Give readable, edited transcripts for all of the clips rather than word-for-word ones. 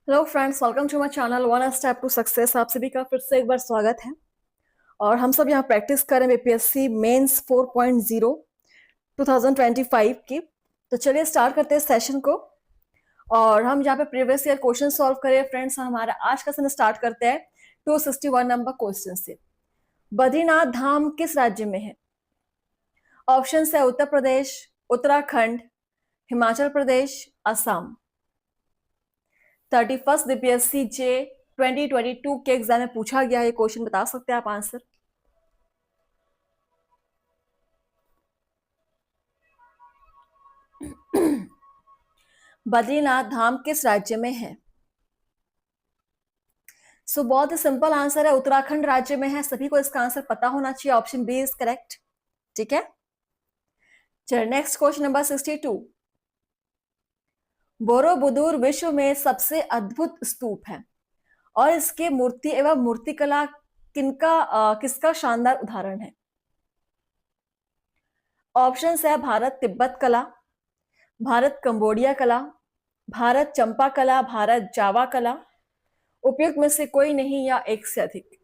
Hello friends, welcome to my channel one step to success. आप सभी का फिर से एक बार स्वागत है। और हम सब यहाँ प्रैक्टिस करें बीपीएससी मेंस 4.0 2025 की। तो चलिए स्टार्ट करते हैं सेशन को। और हम यहाँ पे प्रीवियस ईयर क्वेश्चन सॉल्व करें फ्रेंड्स। हमारा आज का सेशन स्टार्ट करते हैं 261 नंबर क्वेश्चन से। बद्रीनाथ धाम किस राज्य में है? ऑप्शन है उत्तर प्रदेश, उत्तराखंड, हिमाचल प्रदेश, असम। 31st बीपीएससी जे 2022 के एग्जाम में पूछा गया ये क्वेश्चन। बता सकते हैं आप आंसर? बद्रीनाथ धाम किस राज्य में है? बहुत ही सिंपल आंसर है, उत्तराखंड राज्य में है। सभी को इसका आंसर पता होना चाहिए। Option B is correct. ठीक है, चलिए नेक्स्ट क्वेश्चन नंबर 62। बोरोबुदुर विश्व में सबसे अद्भुत स्तूप है और इसके मूर्ति एवं मूर्तिकला किसका शानदार उदाहरण है? ऑप्शन है भारत तिब्बत कला, भारत कंबोडिया कला, भारत चंपा कला, भारत जावा कला। उपयुक्त में से कोई नहीं या एक से अधिक।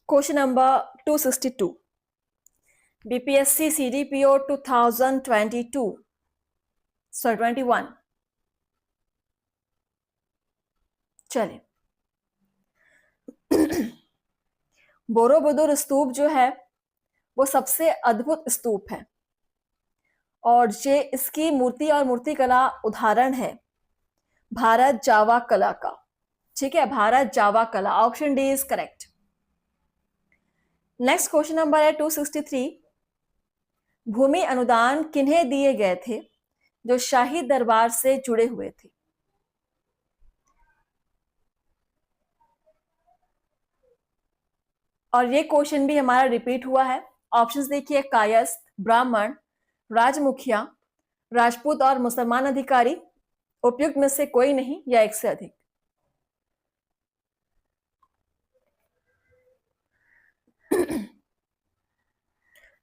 Question number 262, BPSC CDPO 2022 21। चलिए बोरोबुदुर स्तूप जो है वो सबसे अद्भुत स्तूप है और ये इसकी मूर्ति और मूर्तिकला उदाहरण है भारत जावा कला का। ठीक है, भारत जावा कला। Option D is correct. Next question number है 263। भूमि अनुदान किन्हें दिए गए थे जो शाही दरबार से जुड़े हुए थे? और ये क्वेश्चन भी हमारा रिपीट हुआ है। ऑप्शंस देखिए, कायस्थ, ब्राह्मण, राजमुखिया, राजपूत और मुसलमान अधिकारी। उपयुक्त में से कोई नहीं या एक से अधिक।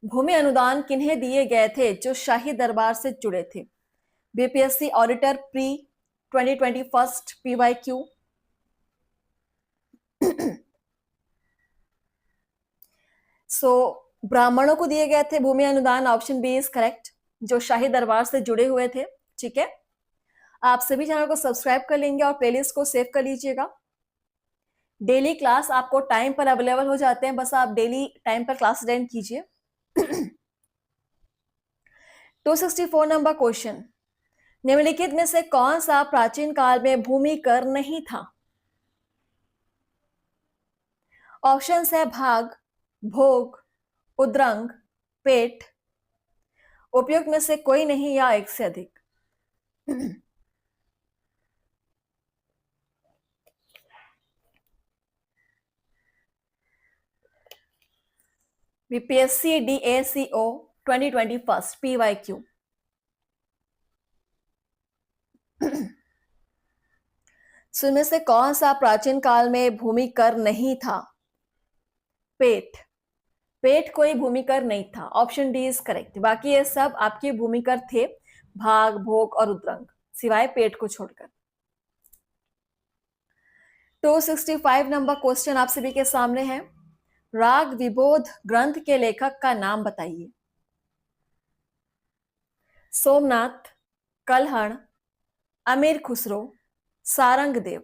भूमि अनुदान किन्हें दिए गए थे जो शाही दरबार से जुड़े थे? BPSC auditor pre 2021 PYQ. ब्राह्मणों को दिए गए थे भूमि अनुदान। ऑप्शन बी इज करेक्ट, जो शाही दरबार से जुड़े हुए थे। ठीक है, आप सभी चैनल को सब्सक्राइब कर लेंगे और प्लेलिस्ट को सेव कर लीजिएगा। डेली क्लास आपको टाइम पर अवेलेबल हो जाते हैं, बस आप डेली टाइम पर क्लास अटेंड कीजिए। 264 नंबर क्वेश्चन। निम्नलिखित में से कौन सा प्राचीन काल में भूमि कर नहीं था? ऑप्शंस है भाग, भोग, उद्रंग, पेट। उपयुक्त में से कोई नहीं या एक से अधिक। BPSC DACO 2021 PYQ. इनमें से कौन सा प्राचीन काल में भूमि कर नहीं था? पेट। पेट कोई भूमि कर नहीं था। Option D is correct. बाकी ये सब आपके भूमि कर थे, भाग, भोग और उद्रंग, सिवाय पेट को छोड़कर। 265 नंबर क्वेश्चन आप सभी के सामने है। राग विबोध ग्रंथ के लेखक का नाम बताइए। सोमनाथ, कल्हण, अमीर खुसरो, सारंगदेव।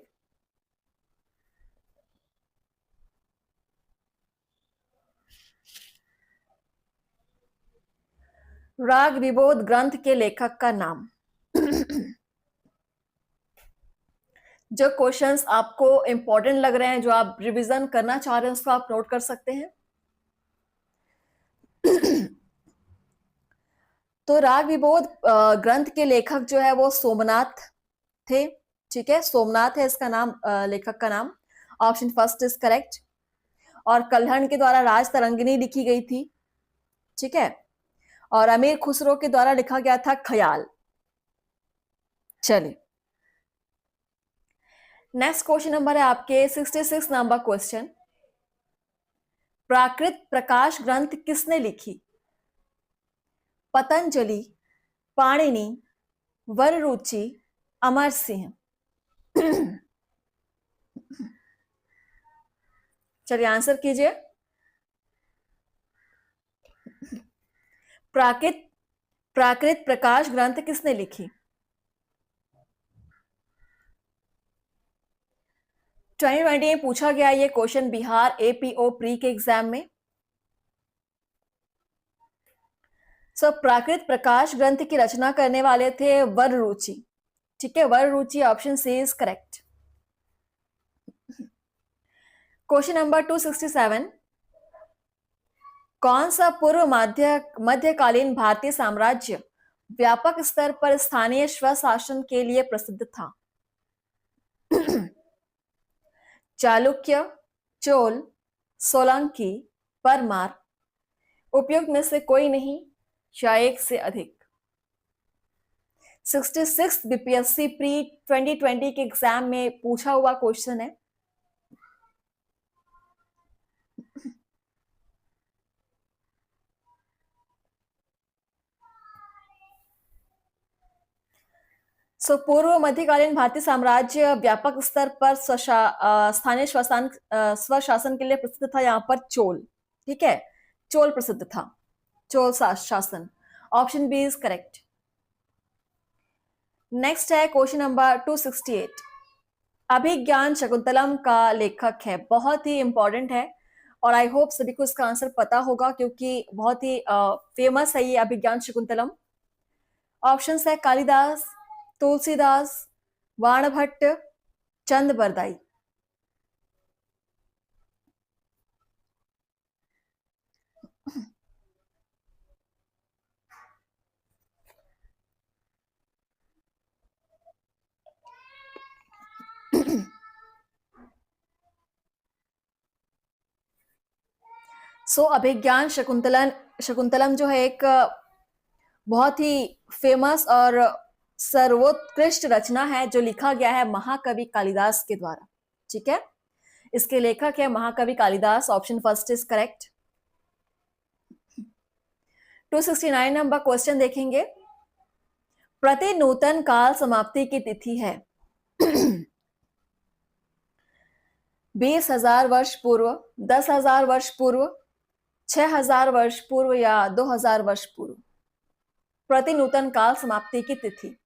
राग विबोध ग्रंथ के लेखक का नाम। जो क्वेश्चंस आपको इंपॉर्टेंट लग रहे हैं, जो आप रिवीजन करना चाह रहे हैं, उसको आप नोट कर सकते हैं। तो राग विबोध ग्रंथ के लेखक जो है वो सोमनाथ थे। ठीक है, सोमनाथ है इसका नाम, लेखक का नाम। Option first is correct. और कल्हण के द्वारा राज तरंगिणी लिखी गई थी। ठीक है, और अमीर खुसरो के द्वारा लिखा गया था ख्याल। चलिए नेक्स्ट क्वेश्चन नंबर है आपके 66 नंबर क्वेश्चन। प्राकृत प्रकाश ग्रंथ किसने लिखी? पतंजलि, पाणिनि, वररुचि, अमर सिंह। चलिए आंसर कीजिए। प्राकृत प्राकृत प्रकाश ग्रंथ किसने लिखी? 2020 में पूछा गया ये क्वेश्चन बिहार एपीओ प्री के एग्जाम में। प्राकृत प्रकाश ग्रंथ की रचना करने वाले थे वररुचि। ठीक है, Vararuchi, option C is correct. Question number 267, कौन सा पूर्व मध्यकालीन भारतीय साम्राज्य व्यापक स्तर पर स्थानीय स्वशासन के लिए प्रसिद्ध था? चालुक्य, चोल, सोलंकी, परमार। उपयुक्त में से कोई नहीं या एक से अधिक। 66 बीपीएससी प्री 2020 के एग्जाम में पूछा हुआ क्वेश्चन है। पूर्व मध्यकालीन भारतीय साम्राज्य व्यापक स्तर पर स्थानीय स्वशासन के लिए प्रसिद्ध था। यहाँ पर चोल, ठीक है, चोल प्रसिद्ध था, चोल शासन। Option B is correct. Next है क्वेश्चन नंबर 268, अभिज्ञान शकुंतलम का लेखक है। बहुत ही इंपॉर्टेंट है और आई होप सभी को इसका आंसर पता होगा क्योंकि बहुत ही फेमस है ये अभिज्ञान शकुंतलम। ऑप्शंस है कालिदास, तुलसीदास, बाणभट्ट, चंद बरदाई। अभिज्ञान शकुंतलम जो है एक बहुत ही फेमस और सर्वोत्कृष्ट रचना है जो लिखा गया है महाकवि कालिदास के द्वारा। ठीक है, इसके लेखक है महाकवि Kalidas. Option first is correct. 269 number question देखेंगे। प्रति नूतन काल समाप्ति की तिथि है 20,000 वर्ष पूर्व, 10,000 वर्ष पूर्व, 6,000 वर्ष पूर्व या 2,000 वर्ष पूर्व। प्रति नूतन काल समाप्ति की तिथि।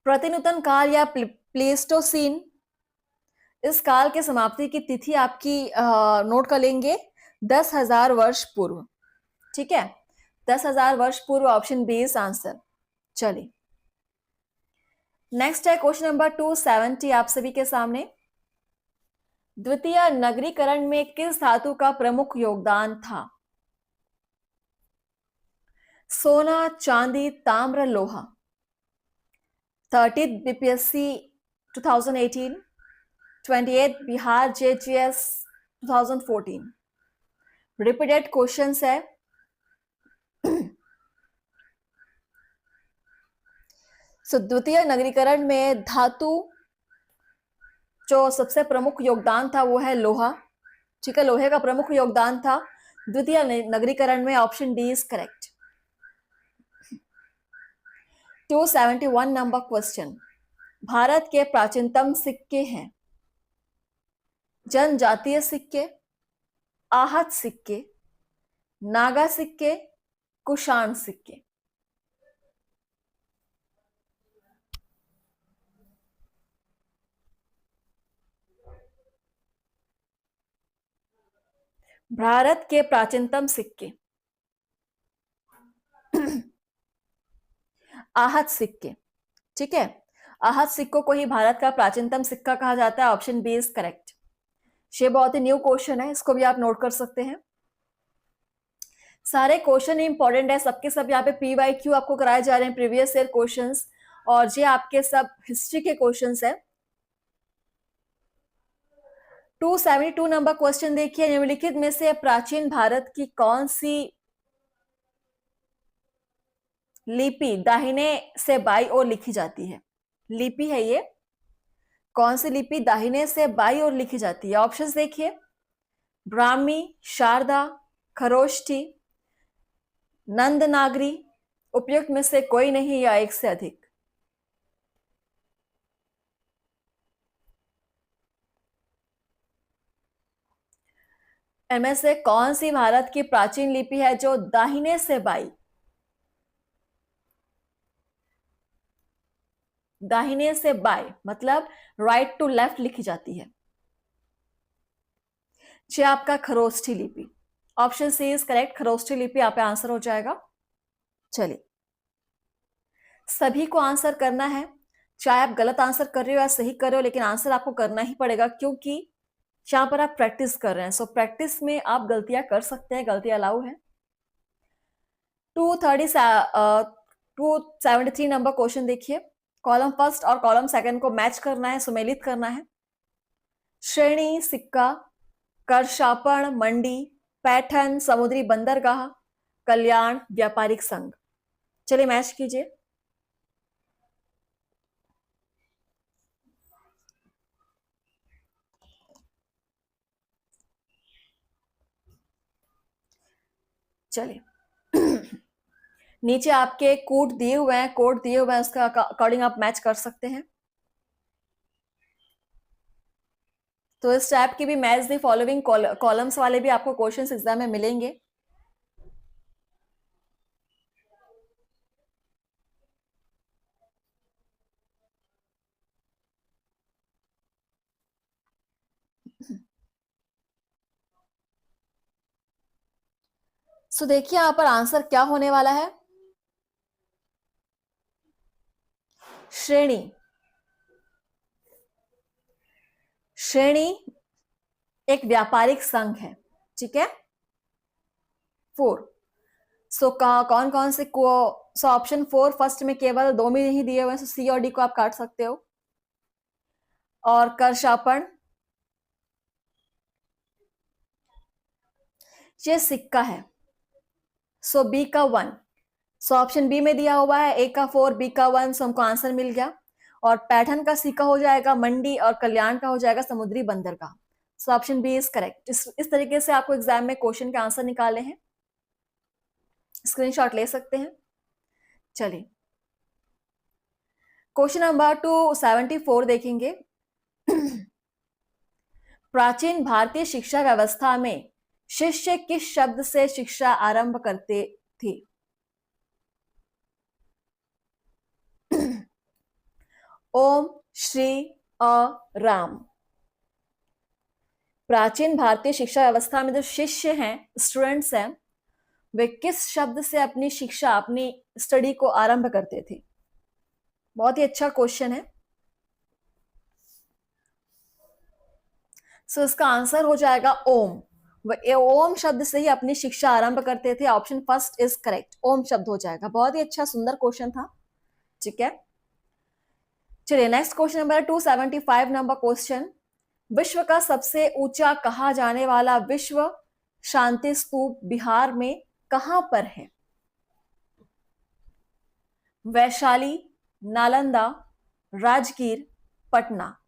प्रतिनूतन काल या प्लेस्टोसीन, इस काल के समाप्ति की तिथि आपकी नोट कर लेंगे 10,000 वर्ष पूर्व। ठीक है, 10,000 वर्ष पूर्व। Option B is answer. चलिए नेक्स्ट है क्वेश्चन नंबर 270 आप सभी के सामने। द्वितीय नगरीकरण में किस धातु का प्रमुख योगदान था? सोना, चांदी, ताम्र, लोहा। 30th BPSC 2018, 28th Bihar JGS 2014। Repeated questions है। द्वितीय नगरीकरण में धातु जो सबसे प्रमुख योगदान था वो है लोहा। ठीक है, लोहे का प्रमुख योगदान था द्वितीय नगरीकरण में। Option D is correct. 271 number question. Bharat के प्राचीनतम सिक्के हैं जनजातीय सिक्के, आहत सिक्के, नागा सिक्के, कुषाण सिक्के। भारत के प्राचीनतम सिक्के आहत सिक्के। ठीक है, आहत सिक्कों को ही भारत का प्राचीनतम सिक्का कहा जाता है। Option B is correct. ये बहुत ही न्यू क्वेश्चन है, इसको भी आप नोट कर सकते हैं। सारे क्वेश्चन इंपॉर्टेंट है, सबके सब यहाँ पे पीवाईक्यू आपको कराए जा रहे हैं, प्रीवियस ईयर क्वेश्चंस, और ये आपके सब हिस्ट्री के क्वेश्चंस है। 272 नंबर क्वेश्चन देखिए। निम्नलिखित में से प्राचीन भारत की कौन सी लिपि दाहिने से बाई ओर लिखी जाती है? लिपि है ये, कौन सी लिपि दाहिने से बाई ओर लिखी जाती है? ऑप्शंस देखिए। ब्राह्मी, शारदा, खरोष्ठी, नंदनागरी, उपयुक्त में से कोई नहीं या एक से अधिक? इनमें से कौन सी भारत की प्राचीन लिपि है जो दाहिने से बाई, दाहिने से बाएं मतलब राइट टू लेफ्ट लिखी जाती है? ये आपका खरोष्ठी लिपि। Option C is correct, Kharoshthi लिपि आप आंसर हो जाएगा। चलिए, सभी को आंसर करना है, चाहे आप गलत आंसर कर रहे हो या सही कर रहे हो, लेकिन आंसर आपको करना ही पड़ेगा क्योंकि यहां पर आप प्रैक्टिस कर रहे हैं। सो प्रैक्टिस में आप गलतियां कर सकते हैं, गलतियां अलाउ है। 273 नंबर क्वेश्चन देखिए। कॉलम फर्स्ट और कॉलम सेकंड को मैच करना है, सुमेलित करना है। श्रेणी, सिक्का, करशापण, मंडी, पैठन, समुद्री बंदरगाह, कल्याण, व्यापारिक संघ। चलिए मैच कीजिए। चलिए नीचे आपके कोड दिए हुए हैं, कोड दिए हुए हैं, उसका अकॉर्डिंग आप मैच कर सकते हैं। तो इस टाइप की भी मैच द फॉलोइंग कॉलम्स वाले भी आपको क्वेश्चंस एग्जाम में मिलेंगे। सो देखिए यहां पर आंसर क्या होने वाला है। श्रेणी, श्रेणी एक व्यापारिक संघ है, ठीक है। 4, सो कौन कौन से को, सो ऑप्शन 4 फर्स्ट में केवल 2 में नहीं दिए हुए, सो सी और डी को आप काट सकते हो। और करशापण, ये सिक्का है, सो बी का 1, सो ऑप्शन बी में दिया हुआ है ए का 4 बी का 1, सो हमको आंसर मिल गया। और पैठन का सिक्का हो जाएगा मंडी और कल्याण का हो जाएगा समुद्री बंदरगाह। So option B is correct. इस तरीके से आपको एग्जाम में क्वेश्चन के आंसर निकाले हैं, स्क्रीनशॉट ले सकते हैं। चलिए क्वेश्चन नंबर 274 देखेंगे। प्राचीन भारतीय शिक्षा व्यवस्था में शिष्य किस शब्द से शिक्षा आरंभ करते थे? ओम, श्री, अ, राम। प्राचीन भारतीय शिक्षा व्यवस्था में जो शिष्य हैं, स्टूडेंट्स हैं, वे किस शब्द से अपनी शिक्षा, अपनी स्टडी को आरंभ करते थे? बहुत ही अच्छा क्वेश्चन है। सो इसका आंसर हो जाएगा ओम। वे ओम शब्द से ही अपनी शिक्षा आरंभ करते थे। ऑप्शन फर्स्ट इज करेक्ट, ओम शब्द हो जाएगा। बहुत ही अच्छा सुंदर क्वेश्चन था, ठीक है। चलिए next question number 275 number question. विश्व का सबसे ऊंचा कहा जाने वाला विश्व शांति स्तूप बिहार में कहां पर है? वैशाली, नालंदा, राजगीर, पटना।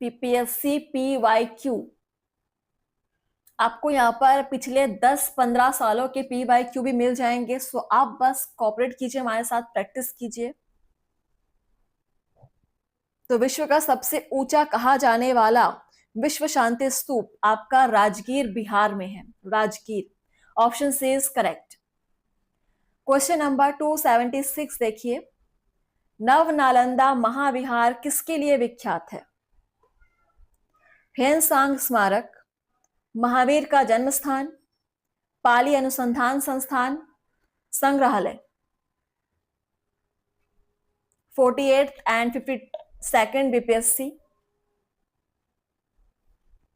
पीपीएससी PYQ, आपको यहाँ पर पिछले 10-15 सालों के PYQ भी मिल जाएंगे। सो आप बस कोऑपरेट कीजिए, हमारे साथ प्रैक्टिस कीजिए। तो विश्व का सबसे ऊंचा कहा जाने वाला विश्व शांति स्तूप आपका राजगीर बिहार में है, Rajgir. Option C is correct. Question number 276 देखिए। नव नालंदा महाविहार किसके लिए विख्यात है? भैंसांग स्मारक, महावीर का जन्म स्थान, पाली अनुसंधान संस्थान, संग्रहालय। 48th and 52nd BPSC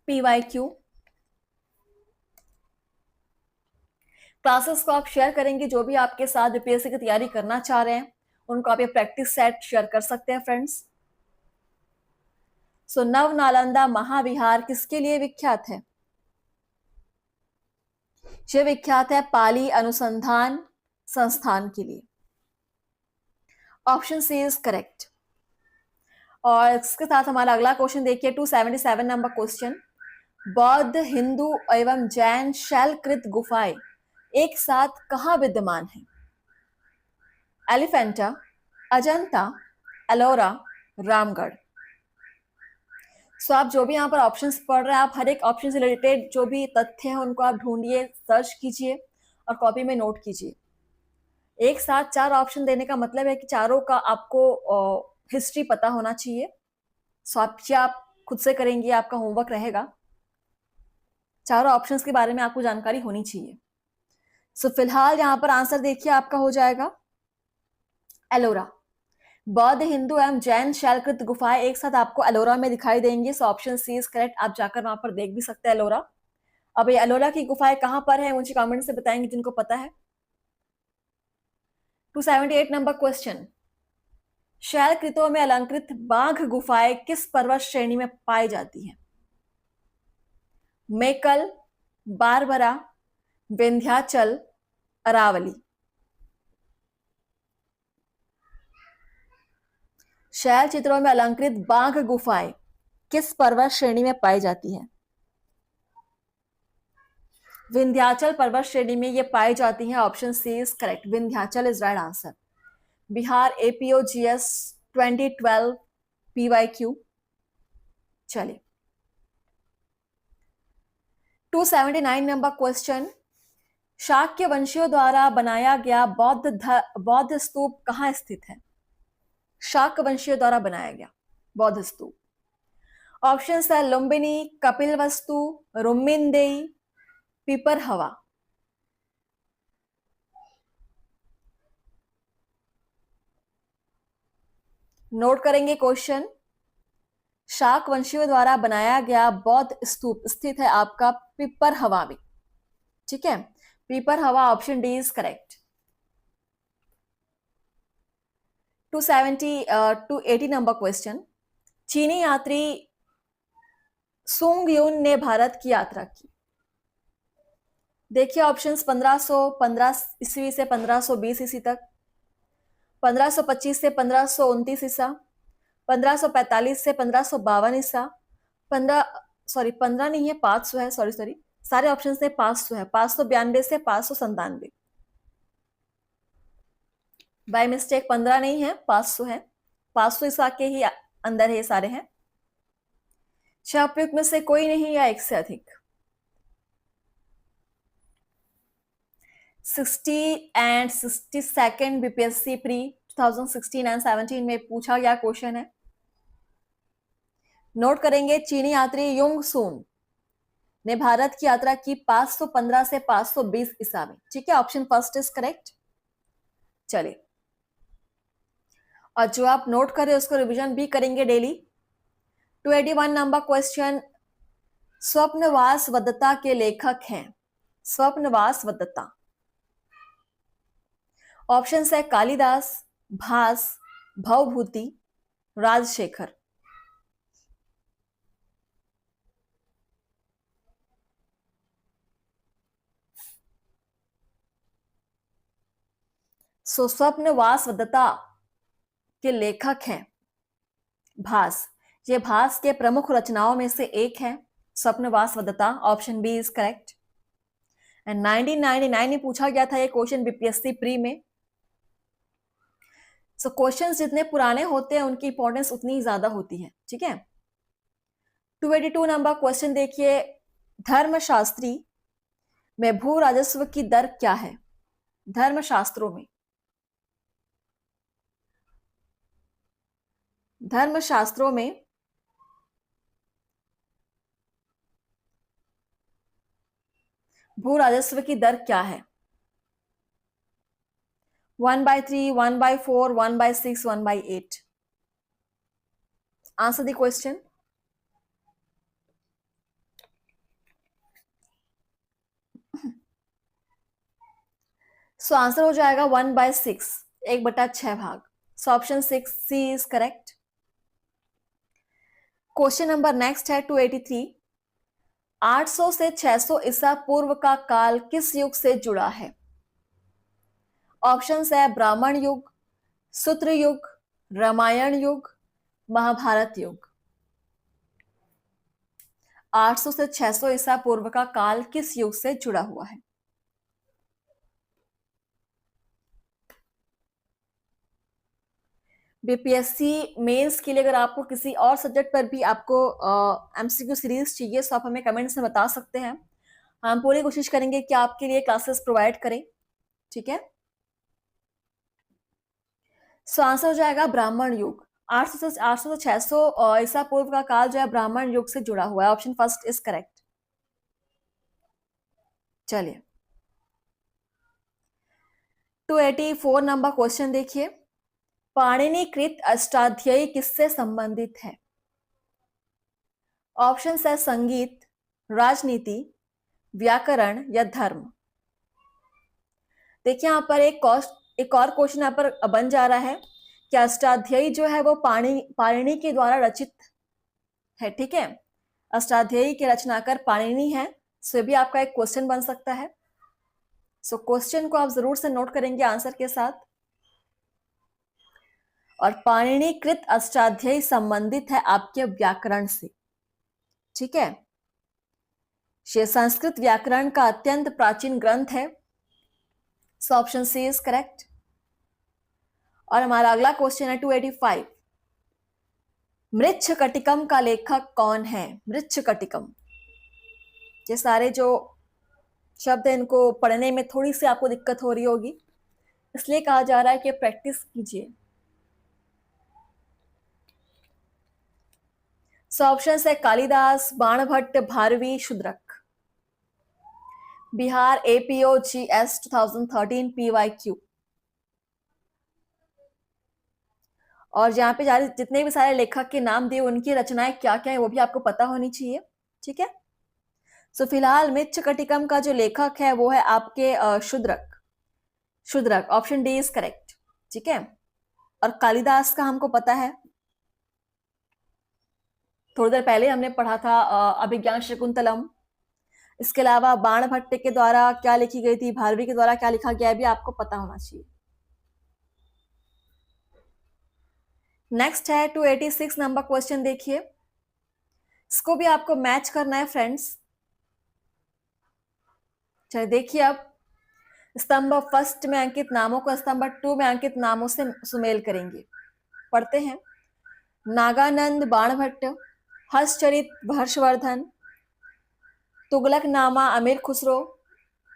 PYQ classes को आप शेयर करेंगे, जो भी आपके साथ बीपीएससी की तैयारी करना चाह रहे हैं उनको आप ये प्रैक्टिस सेट शेयर कर सकते हैं फ्रेंड्स। सो नव नालंदा महाविहार किसके लिए विख्यात है? ये विख्यात है पाली अनुसंधान संस्थान के लिए। Option C is correct. और इसके साथ हमारा अगला क्वेश्चन देखिए 277 नंबर क्वेश्चन। बौद्ध, हिंदू एवं जैन शैलकृत गुफाएं एक साथ कहाँ विद्यमान है? एलिफेंटा, अजंता, एलोरा, रामगढ़। सो आप जो भी यहाँ पर ऑप्शंस पढ़ रहे हैं, आप हर एक ऑप्शन से रिलेटेड जो भी तथ्य हैं उनको आप ढूंढिए, सर्च कीजिए और कॉपी में नोट कीजिए। एक साथ 4 ऑप्शन देने का मतलब है कि चारों का आपको हिस्ट्री पता होना चाहिए। सो आप खुद से करेंगे, आपका होमवर्क रहेगा। चारों ऑप्शंस के बारे में आपको जानकारी होनी चाहिए। सो फिलहाल यहाँ पर आंसर देखिए आपका हो जाएगा एलोरा। बौद्ध, हिंदू एवं जैन शैलकृत गुफाएं एक साथ आपको एलोरा में दिखाई देंगी। So option C is correct. आप जाकर वहां पर देख भी सकते हैं एलोरा। अब ये एलोरा की गुफाएं कहां पर है मुझे कमेंट से बताएंगे जिनको पता है। 278 नंबर क्वेश्चन। शैलकृतों में अलंकृत बाघ गुफाएं किस पर्वत श्रेणी में पाई जाती हैं? मेकल, बारबरा, विंध्याचल, अरावली। शैल चित्रों में अलंकृत बाघ गुफाएं किस पर्वत श्रेणी में पाई जाती है? विंध्याचल पर्वत श्रेणी में ये पाई जाती है। Option C is correct. Vindhyachal is right answer. Bihar APOGS 2012 PYQ। चलिए 279 नंबर क्वेश्चन। शाक्य वंशियों द्वारा बनाया गया बौद्ध स्तूप कहां स्थित है? शाक्य वंशियों द्वारा बनाया गया बौद्ध स्तूप। ऑप्शन है लुम्बिनी, कपिलवस्तु, रुम्मिनदेई, पिपरहवा। नोट करेंगे क्वेश्चन। शाक वंशियों द्वारा बनाया गया बौद्ध स्तूप स्थित है आपका पिपरहवा में। ठीक है, Piprahwa option D is correct. 280 number question. चीनी यात्री सुंग युन ने भारत की यात्रा की। देखिए ऑप्शंस 1515 ईस्वी से 1520 ईस्वी तक, 1525 से 1529 ईसा, 1545 से 1552 ईसा, 15 नहीं है 500 है, सॉरी सारे ऑप्शन से 500 है, 592 से 597। बाय मिस्टेक 15 नहीं है 500 है, 500 ईसा के ही अंदर है, सारे हैं। शाप्रयुक्त में से कोई नहीं या एक से अधिक। 60 एंड 62 बीपीएससी प्री 2016 एंड 17 में पूछा गया क्वेश्चन है। नोट करेंगे चीनी यात्री युंग सून ने भारत की यात्रा की 515 से 520 ईसा में। ठीक है, ऑप्शन फर्स्ट इज करेक्ट। चलिए, और जो आप नोट करें उसको रिवीजन भी करेंगे daily. 281 number question. Swapnavasavadatta के लेखक हैं। स्वप्नवास वदत्ता। ऑप्शन है कालिदास, भास, भवभूति, राजशेखर। स्वप्नवास वदत्ता के लेखक हैं भास। ये भास के प्रमुख रचनाओं में से एक है Swapnavasavadatta. Option B is correct. And 1999 में पूछा गया था ये क्वेश्चन बीपीएससी प्री में। सो क्वेश्चंस जितने पुराने होते हैं उनकी इंपॉर्टेंस उतनी ही ज्यादा होती है। ठीक है, 282 नंबर क्वेश्चन देखिए। धर्मशास्त्री में भू राजस्व की दर क्या है? धर्मशास्त्रों में भू राजस्व की दर क्या है? 1/3, 1/4, 1/6, 1/8। Answer the question. So answer हो जाएगा 1/6, 1/6 भाग। So option 6 C is correct. Question number next है 283। 800 से 600 ईसा पूर्व का काल किस युग से जुड़ा है? ऑप्शन है ब्राह्मण युग, सूत्र युग, रामायण युग, महाभारत युग। 800 से 600 ईसा पूर्व का काल किस युग से जुड़ा हुआ है? बीपीएससी मेंस के लिए अगर आपको किसी और सब्जेक्ट पर भी आपको एमसीक्यू सीरीज चाहिए तो आप हमें कमेंट्स में बता सकते हैं। हम पूरी कोशिश करेंगे कि आपके लिए क्लासेस प्रोवाइड करें। ठीक है, सो आंसर हो जाएगा ब्राह्मण युग। 800 से 600 ईसा पूर्व का काल जो है ब्राह्मण युग से जुड़ा हुआ है। Option first is correct. चलिए 284 नंबर क्वेश्चन देखिए। पाणिनिकृत अष्टाध्यायी किससे संबंधित है? ऑप्शन है संगीत, राजनीति, व्याकरण या धर्म। देखिए यहां पर एक और क्वेश्चन यहाँ पर बन जा रहा है कि अष्टाध्यायी जो है वो पाणिनि के द्वारा रचित है। ठीक है, अष्टाध्यायी के रचनाकार पाणिनि है। सो भी आपका एक क्वेश्चन बन सकता है। सो क्वेश्चन को आप जरूर से नोट करेंगे आंसर के साथ। और पाणिनिकृत अष्टाध्यायी संबंधित है आपके व्याकरण से। ठीक है, ये संस्कृत व्याकरण का अत्यंत प्राचीन ग्रंथ है। So option C is correct. और हमारा अगला क्वेश्चन है 285। मृच्छकटिकम का लेखक कौन है? मृच्छकटिकम, ये सारे जो शब्द है इनको पढ़ने में थोड़ी सी आपको दिक्कत हो रही होगी, इसलिए कहा जा रहा है कि प्रैक्टिस कीजिए। सो ऑप्शन है कालिदास, बाणभट्ट, भारवी, शूद्रक। Bihar APOGS 2013 PYQ। और जहां पे जितने भी सारे लेखक के नाम दिए उनकी रचनाएं क्या क्या है वो भी आपको पता होनी चाहिए। ठीक है, सो फिलहाल मृच्छकटिकम का जो लेखक है वो है आपके Shudraka. Shudraka, option D is correct. ठीक है, और कालिदास का हमको पता है, थोड़ी देर पहले हमने पढ़ा था अभिज्ञान शकुंतलम। इसके अलावा बाणभट्ट के द्वारा क्या लिखी गई थी, भारवी के द्वारा क्या लिखा गया है भी आपको पता होना चाहिए। नेक्स्ट है 286 नंबर क्वेश्चन देखिए। इसको भी आपको मैच करना है फ्रेंड्स। चलिए देखिए, अब स्तंभ फर्स्ट में अंकित नामों को स्तंभ 2 में अंकित नामों से सुमेल करेंगे। पढ़ते हैं। नागानंद बाणभट्ट, हर्षचरित हर्षवर्धन, तुगलकनामा अमीर खुसरो,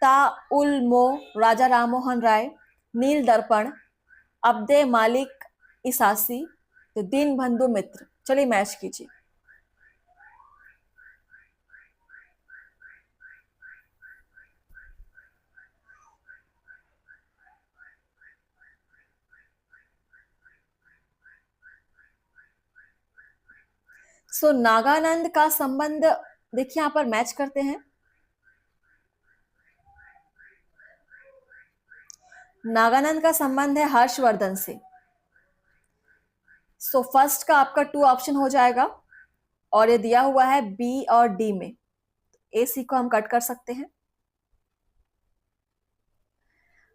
ता उल मो राजा राममोहन राय, नील दर्पण अब्दे मालिक इसासी, तो दीन बंधु मित्र। चलिए मैच कीजिए। सो नागानंद का संबंध देखिए यहां पर मैच करते हैं। नागानंद का संबंध है हर्षवर्धन से। सो फर्स्ट का आपका 2 ऑप्शन हो जाएगा और ये दिया हुआ है बी और डी में। ए सी को हम कट कर सकते हैं।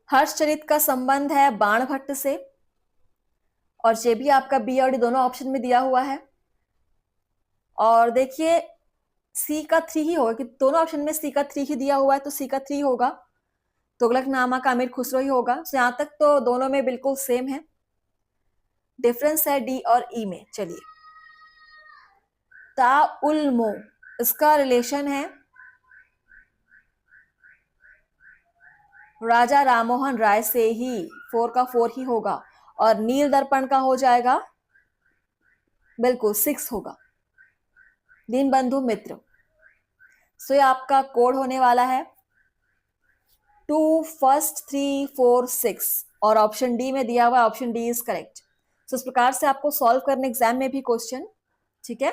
हर्षचरित का संबंध है बाणभट्ट से और ये भी आपका बी और डी दोनों ऑप्शन में दिया हुआ है। और देखिए सी का 3 ही होगा कि दोनों ऑप्शन में सी का 3 ही दिया हुआ है, तो सी का 3 होगा। तुगलकनामा का अमीर खुसरो ही होगा। तो यहां तक तो दोनों में बिल्कुल सेम है, डिफरेंस है डी और ई में। चलिए, ता उल मो, इसका रिलेशन है राजा राममोहन राय से ही, 4 का 4 ही होगा। और नील दर्पण का हो जाएगा बिल्कुल 6 होगा, दीन बंधु मित्र। सो ये आपका कोड होने वाला है 2 फर्स्ट 3 4 6 और ऑप्शन डी में दिया हुआ, ऑप्शन डी इज करेक्ट। सो इस प्रकार से आपको सॉल्व करने एग्जाम में भी क्वेश्चन। ठीक है,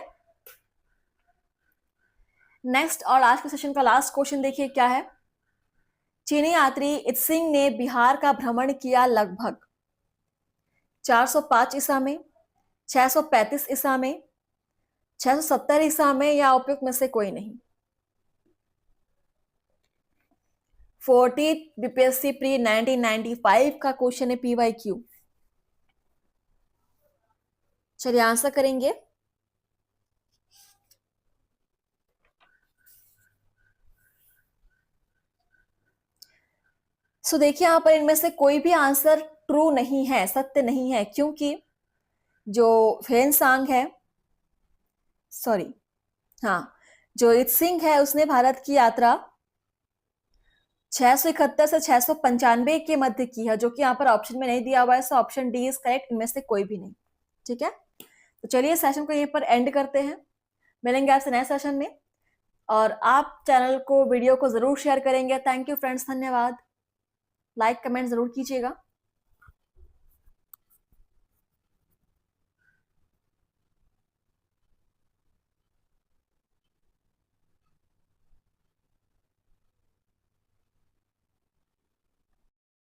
नेक्स्ट और आज के सेशन का लास्ट क्वेश्चन देखिए क्या है। चीनी यात्री इत्सिंग ने बिहार का भ्रमण किया लगभग 405 ईसा में, 635 ईसा में, 670 ईसा में या उपयुक्त में से कोई नहीं। 40 बीपीएससी प्री 1995 का क्वेश्चन है PYQ। चलिए आंसर करेंगे। सो देखिए यहाँ पर इनमें से कोई भी आंसर ट्रू नहीं है, सत्य नहीं है, क्योंकि जो फेनसांग है, सॉरी, हाँ, जो इत्सिंग है उसने भारत की यात्रा 671 से 695 के मध्य की है, जो कि यहाँ पर ऑप्शन में नहीं दिया हुआ है। So option D is correct, इनमें से कोई भी नहीं। ठीक है, तो चलिए सेशन को यहीं पर एंड करते हैं। मिलेंगे आपसे नए सेशन में, और आप चैनल को, वीडियो को जरूर शेयर करेंगे। थैंक यू फ्रेंड्स, धन्यवाद। लाइक कमेंट जरूर कीजिएगा।